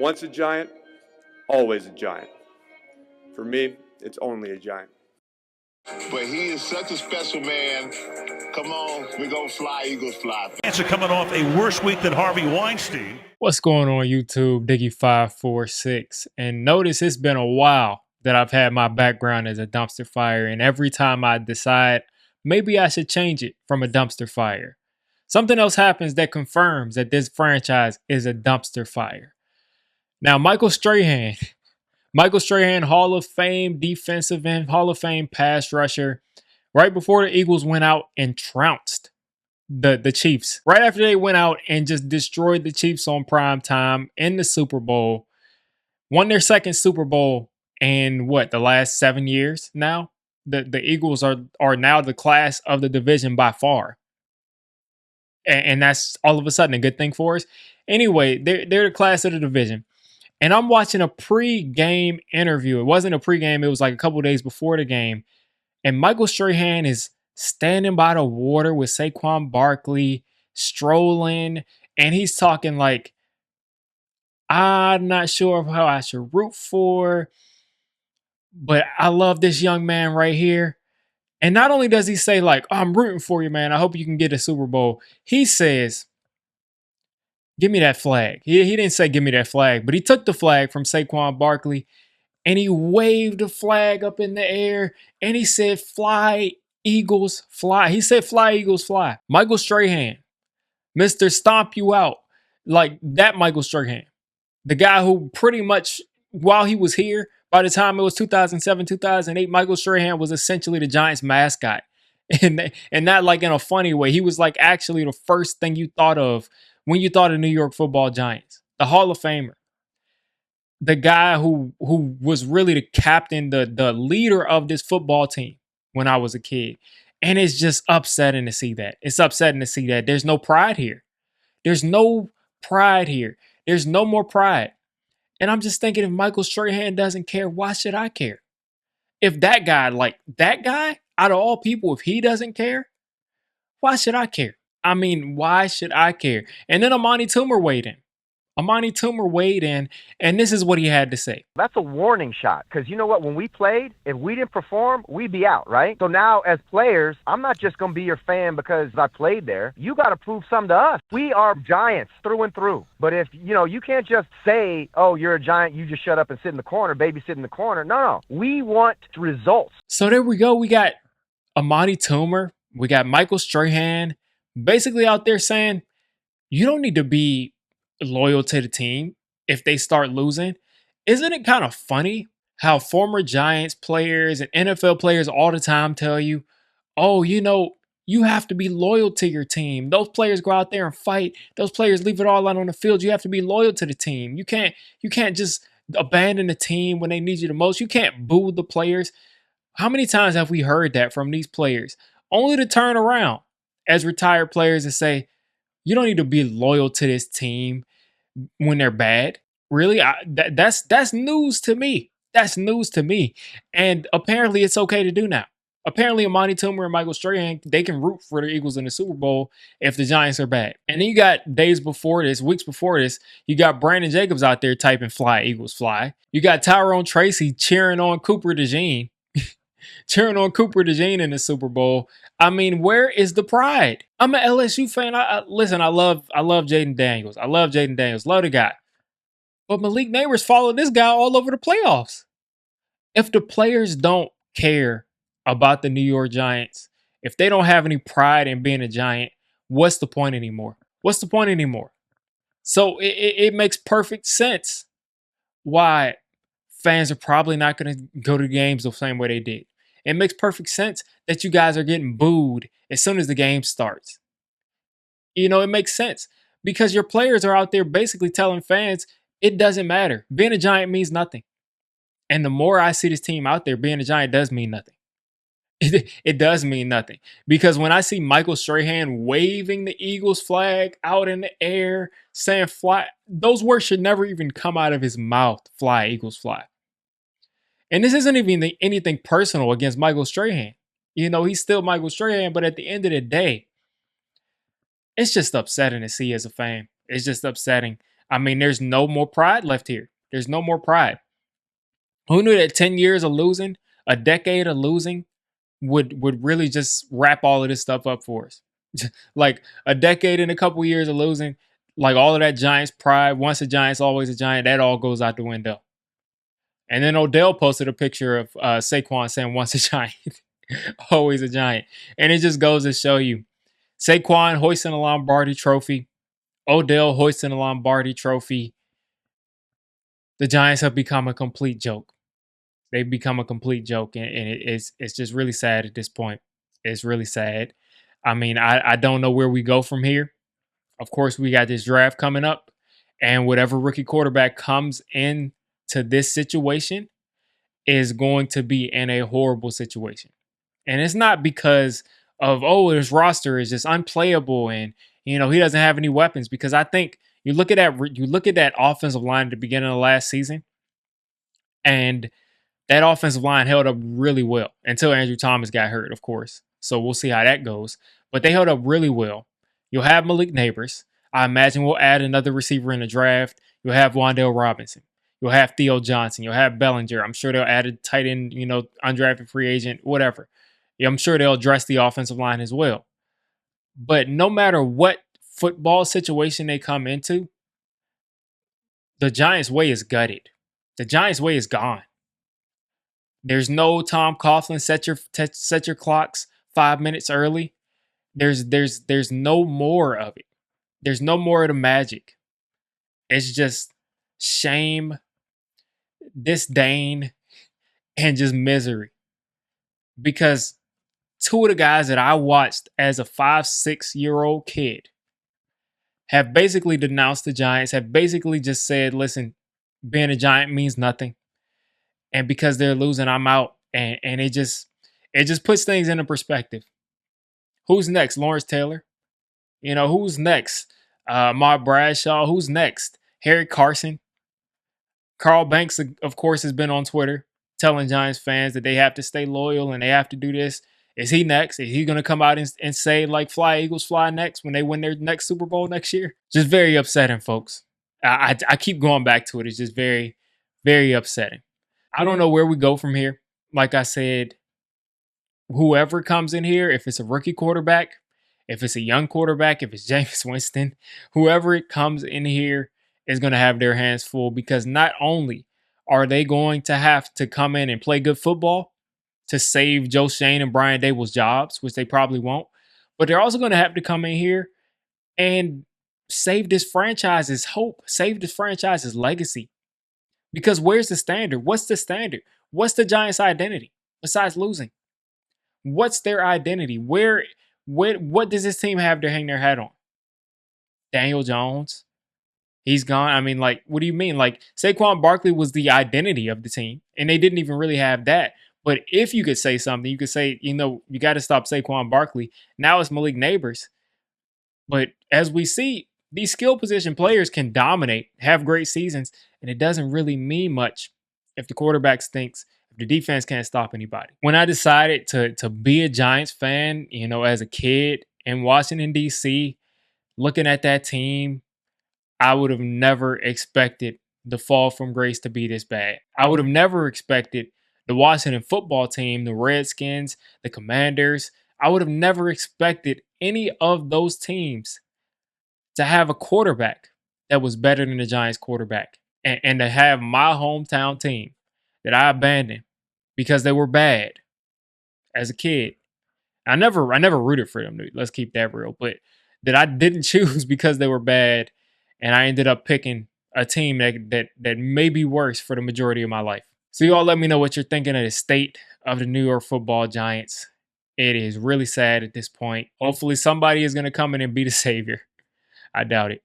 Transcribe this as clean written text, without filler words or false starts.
Once a giant, always a giant. For me, it's only a giant. But he is such a special man. Come on, we're going to fly, Eagles fly. Answer coming off a worse week than Harvey Weinstein. What's going on YouTube? Diggy546. And notice it's been a while that I've had my background as a dumpster fire. And every time I decide maybe I should change it from a dumpster fire, something else happens that confirms that this franchise is a dumpster fire. Now, Michael Strahan, Hall of Fame defensive end, Hall of Fame pass rusher, right before the Eagles went out and trounced the Chiefs. Right after they went out and just destroyed the Chiefs on prime time in the Super Bowl, won their second Super Bowl in the last 7 years now. The Eagles are now the class of the division by far. And that's all of a sudden a good thing for us. Anyway, they're the class of the division. And I'm watching a pre-game interview. It wasn't a pre-game. It was like a couple days before the game. And Michael Strahan is standing by the water with Saquon Barkley, strolling. And he's talking like, I'm not sure of how I should root for, but I love this young man right here. And not only does he say like, oh, I'm rooting for you, man. I hope you can get a Super Bowl. He says, give me that flag. He didn't say give me that flag, but he took the flag from Saquon Barkley and he waved the flag up in the air and he said, fly, Eagles, fly. He said, fly, Eagles, fly. Michael Strahan, Mr. Stomp You Out. Like that Michael Strahan, the guy who pretty much, while he was here, by the time it was 2007, 2008, Michael Strahan was essentially the Giants mascot. And not like in a funny way. He was like actually the first thing you thought of when you thought of New York Football Giants. The Hall of Famer. The guy who was really the captain, the leader of this football team when I was a kid. And it's just upsetting to see that. It's upsetting to see that. There's no pride here. There's no pride here. There's no more pride. And I'm just thinking, if Michael Strahan doesn't care, why should I care? If that guy, out of all people, if he doesn't care, why should I care? I mean, why should I care? And then Amani Toomer weighed in, and this is what he had to say. That's a warning shot, because you know what? When we played, if we didn't perform, we'd be out, right? So now, as players, I'm not just going to be your fan because I played there. You got to prove something to us. We are Giants through and through. But if, you can't just say, oh, you're a Giant, you just shut up and sit in the corner, babysit in the corner. No. We want results. So there we go. We got Amani Toomer. We got Michael Strahan basically out there saying, you don't need to be loyal to the team if they start losing. Isn't it kind of funny how former Giants players and NFL players all the time tell you, oh, you have to be loyal to your team. Those players go out there and fight. Those players leave it all out on the field. You have to be loyal to the team. You can't just abandon the team when they need you the most. You can't boo the players. How many times have we heard that from these players? Only to turn around as retired players and say, you don't need to be loyal to this team when they're bad. Really? That's news to me. That's news to me. And apparently it's okay to do now. Apparently Amani Toomer and Michael Strahan, they can root for the Eagles in the Super Bowl if the Giants are bad. And then you got weeks before this, you got Brandon Jacobs out there typing fly, Eagles fly. You got Tyrone Tracy cheering on Cooper DeJean. Cheering on Cooper DeJean in the Super Bowl. I mean, where is the pride? I'm an LSU fan. Listen, I love Jaden Daniels. Love the guy. But Malik Neighbors followed this guy all over the playoffs. If the players don't care about the New York Giants, if they don't have any pride in being a Giant, what's the point anymore? So it makes perfect sense why fans are probably not going to go to games the same way they did. It makes perfect sense that you guys are getting booed as soon as the game starts. It makes sense because your players are out there basically telling fans it doesn't matter. Being a Giant means nothing. And the more I see this team out there, being a Giant does mean nothing. It does mean nothing. Because when I see Michael Strahan waving the Eagles flag out in the air, saying fly, those words should never even come out of his mouth. Fly, Eagles fly. And this isn't even anything personal against Michael Strahan. He's still Michael Strahan, but at the end of the day, it's just upsetting to see as a fan. It's just upsetting. I mean, there's no more pride left here. There's no more pride. Who knew that 10 years of losing, a decade of losing, would really just wrap all of this stuff up for us? Like a decade and a couple years of losing, like all of that Giants pride, once a Giant's always a Giant, that all goes out the window. And then Odell posted a picture of Saquon saying once a Giant, always a Giant. And it just goes to show you Saquon hoisting a Lombardi trophy, Odell hoisting a Lombardi trophy. The Giants have become a complete joke. They've become a complete joke, and it's just really sad at this point. It's really sad. I mean, I don't know where we go from here. Of course, we got this draft coming up, and whatever rookie quarterback comes in to this situation is going to be in a horrible situation. And it's not because of, oh, his roster is just unplayable and he doesn't have any weapons, because I think you look at that offensive line at the beginning of the last season, and that offensive line held up really well until Andrew Thomas got hurt, of course. So we'll see how that goes. But they held up really well. You'll have Malik Neighbors. I imagine we'll add another receiver in the draft. You'll have Wan'Dale Robinson. You'll have Theo Johnson. You'll have Bellinger. I'm sure they'll add a tight end, undrafted free agent, whatever. Yeah, I'm sure they'll address the offensive line as well. But no matter what football situation they come into, the Giants' way is gutted. The Giants' way is gone. There's no Tom Coughlin set your clocks 5 minutes early. There's no more of it. There's no more of the magic. It's just shame, disdain, and just misery. Because two of the guys that I watched as a 5-6-year-old kid have basically denounced the Giants, have basically just said, listen, being a Giant means nothing. And because they're losing, I'm out. And it just puts things into perspective. Who's next? Lawrence Taylor? Who's next? Mark Bradshaw? Who's next? Harry Carson? Carl Banks, of course, has been on Twitter telling Giants fans that they have to stay loyal and they have to do this. Is he next? Is he going to come out and say, like, fly Eagles fly next when they win their next Super Bowl next year? Just very upsetting, folks. I keep going back to it. It's just very, very upsetting. I don't know where we go from here. Like I said, whoever comes in here, if it's a rookie quarterback, if it's a young quarterback, if it's Jameis Winston, whoever it comes in here is going to have their hands full, because not only are they going to have to come in and play good football to save Joe Shane and Brian Dable's jobs, which they probably won't, but they're also going to have to come in here and save this franchise's hope, save this franchise's legacy. Because where's the standard? What's the standard? What's the Giants' identity besides losing? What's their identity? What does this team have to hang their hat on? Daniel Jones, he's gone. I mean, like, what do you mean? Like, Saquon Barkley was the identity of the team, and they didn't even really have that. But if you could say something, you could say, you got to stop Saquon Barkley. Now it's Malik Neighbors. But as we see, these skill position players can dominate, have great seasons, and it doesn't really mean much if the quarterback stinks, if the defense can't stop anybody. When I decided to be a Giants fan, as a kid in Washington, D.C., looking at that team, I would have never expected the fall from grace to be this bad. I would have never expected the Washington football team, the Redskins, the Commanders. I would have never expected any of those teams to have a quarterback that was better than the Giants quarterback, and to have my hometown team that I abandoned because they were bad as a kid. I never rooted for them. Let's keep that real. But that I didn't choose because they were bad, and I ended up picking a team that may be worse for the majority of my life. So you all let me know what you're thinking of the state of the New York Football Giants. It is really sad at this point. Hopefully somebody is going to come in and be the savior. I doubt it.